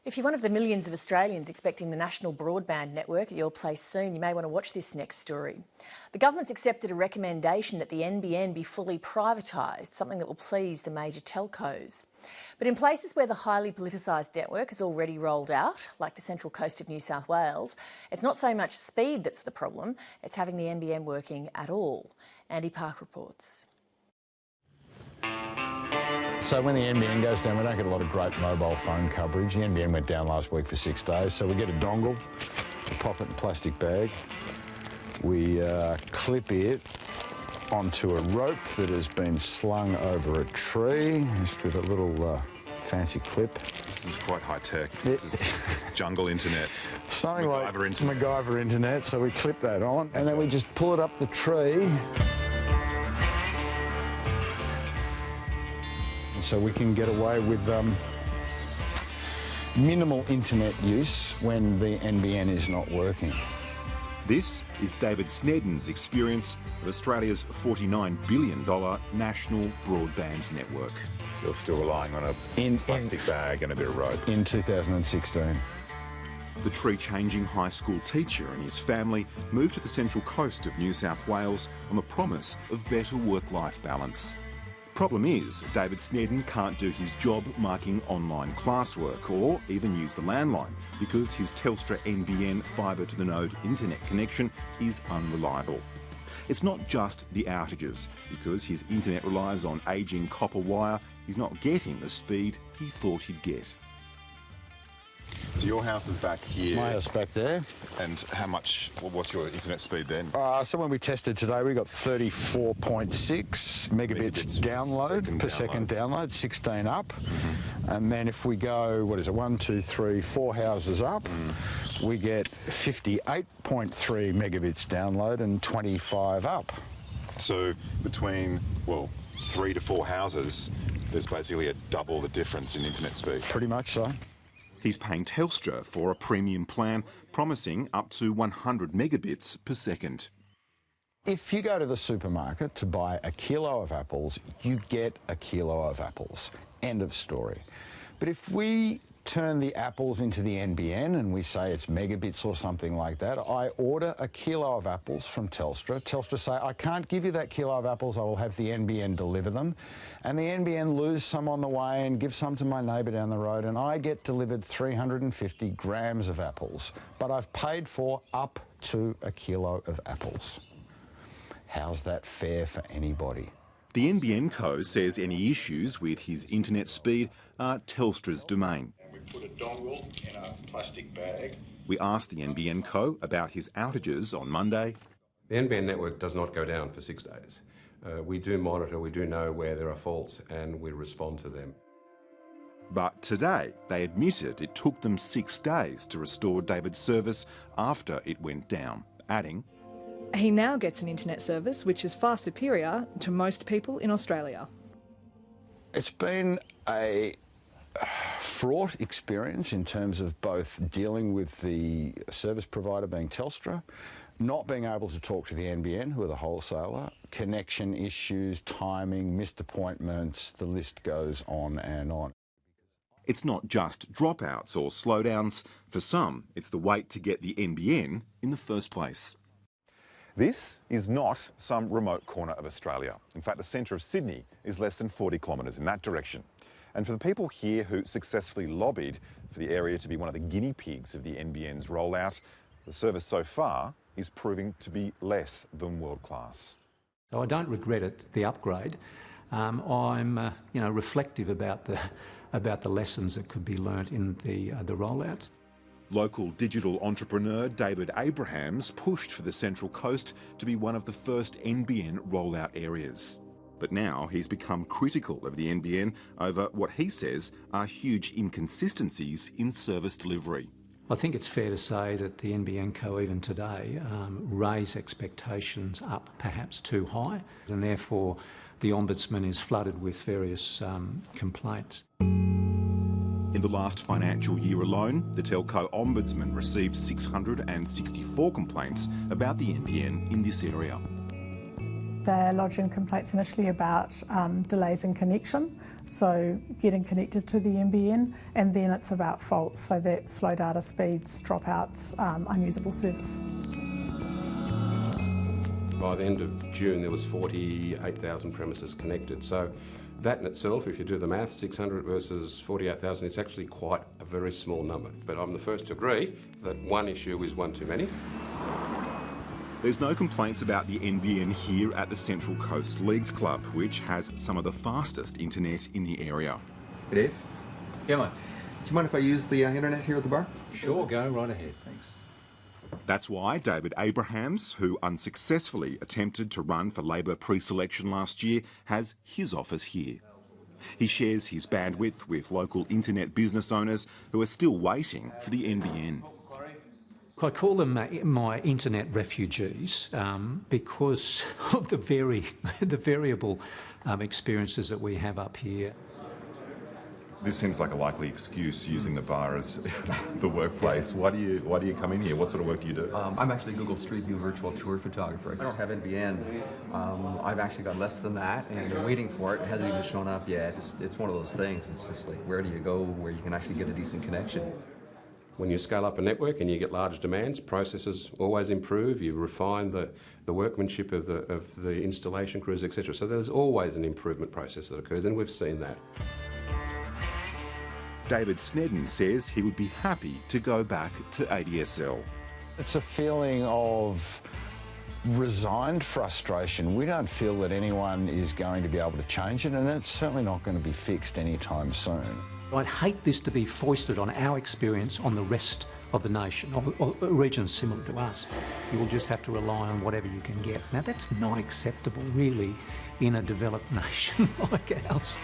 If you're one of the millions of Australians expecting the national broadband network at your place soon, you may want to watch this next story. The government's accepted a recommendation that the NBN be fully privatised, something that will please the major telcos. But in places where the highly politicised network is already rolled out, like the central coast of New South Wales, it's not so much speed that's the problem, it's having the NBN working at all. Andy Park reports. So when the NBN goes down, we don't get a lot of great mobile phone coverage. The NBN went down last week for 6 days, so we get a dongle, we pop it in a plastic bag, we clip it onto a rope that has been slung over a tree, just with a little fancy clip. This is quite high tech. This is jungle internet. Something MacGyver like internet. MacGyver internet, so we clip that on, and then we just pull it up the tree. So we can get away with minimal internet use when the NBN is not working. This is David Sneddon's experience of Australia's $49 billion national broadband network. You're still relying on a plastic bag and a bit of rope. In 2016. The tree-changing high school teacher and his family moved to the central coast of New South Wales on the promise of better work-life balance. Problem is, David Sneddon can't do his job marking online classwork or even use the landline because his Telstra NBN fibre-to-the-node internet connection is unreliable. It's not just the outages, because his internet relies on ageing copper wire. He's not getting the speed he thought he'd get. So your house is back here. My house back there. And how much, what's your internet speed then? So when we tested today, we got 34.6 megabits download per second download, 16 up. And then if we go, 1, 2, 3, 4 houses up, we get 58.3 megabits download and 25 up. So between, 3 to 4 houses, there's basically a double the difference in internet speed. Pretty much so. He's paying Telstra for a premium plan, promising up to 100 megabits per second. If you go to the supermarket to buy a kilo of apples, you get a kilo of apples. End of story. But if we turn the apples into the NBN and we say it's megabits or something like that, I order a kilo of apples from Telstra. Telstra say, I can't give you that kilo of apples, I will have the NBN deliver them. And the NBN lose some on the way and give some to my neighbour down the road, and I get delivered 350 grams of apples. But I've paid for up to a kilo of apples. How's that fair for anybody? The NBNCo says any issues with his internet speed are Telstra's domain. Put a dongle in a plastic bag. We asked the NBNCo about his outages on Monday. The NBN network does not go down for 6 days. We do monitor, we do know where there are faults, and we respond to them. But today, they admitted it took them 6 days to restore David's service after it went down, adding, he now gets an internet service which is far superior to most people in Australia. It's been a fraught experience in terms of both dealing with the service provider being Telstra, not being able to talk to the NBN, who are the wholesaler, connection issues, timing, missed appointments, the list goes on and on. It's not just dropouts or slowdowns. For some, it's the wait to get the NBN in the first place. This is not some remote corner of Australia. In fact, the centre of Sydney is less than 40 kilometres in that direction. And for the people here who successfully lobbied for the area to be one of the guinea pigs of the NBN's rollout, the service so far is proving to be less than world class. So I don't regret it, the upgrade. I'm reflective about the lessons that could be learnt in the rollout. Local digital entrepreneur David Abrahams pushed for the Central Coast to be one of the first NBN rollout areas. But now he's become critical of the NBN over what he says are huge inconsistencies in service delivery. I think it's fair to say that the NBNCo even today raise expectations up perhaps too high, and therefore the Ombudsman is flooded with various complaints. In the last financial year alone, the Telco Ombudsman received 664 complaints about the NBN in this area. They're lodging complaints initially about delays in connection, so getting connected to the NBN, and then it's about faults, so that's slow data speeds, dropouts, unusable service. By the end of June, there was 48,000 premises connected. So that in itself, if you do the math, 600 versus 48,000, it's actually quite a very small number. But I'm the first to agree that one issue is one too many. There's no complaints about the NBN here at the Central Coast Leagues Club, which has some of the fastest internet in the area. Hey Dave. Yeah, mate. Do you mind if I use the internet here at the bar? Sure, go right ahead, thanks. That's why David Abrahams, who unsuccessfully attempted to run for Labor pre-selection last year, has his office here. He shares his bandwidth with local internet business owners who are still waiting for the NBN. I call them my internet refugees because of the variable experiences that we have up here. This seems like a likely excuse, using the bar as the workplace. Why do you come in here? What sort of work do you do? I'm actually a Google Street View virtual tour photographer. I don't have NBN. I've actually got less than that, and I'm waiting for it. It hasn't even shown up yet. It's one of those things. It's just like, where do you go where you can actually get a decent connection? When you scale up a network and you get large demands, processes always improve. You refine the workmanship of the installation crews, etc. So there's always an improvement process that occurs, and we've seen that. David Sneddon says he would be happy to go back to ADSL. It's a feeling of resigned frustration. We don't feel that anyone is going to be able to change it, and it's certainly not going to be fixed anytime soon. I'd hate this to be foisted on our experience on the rest of the nation, or regions similar to us. You will just have to rely on whatever you can get. Now, that's not acceptable, really, in a developed nation like ours.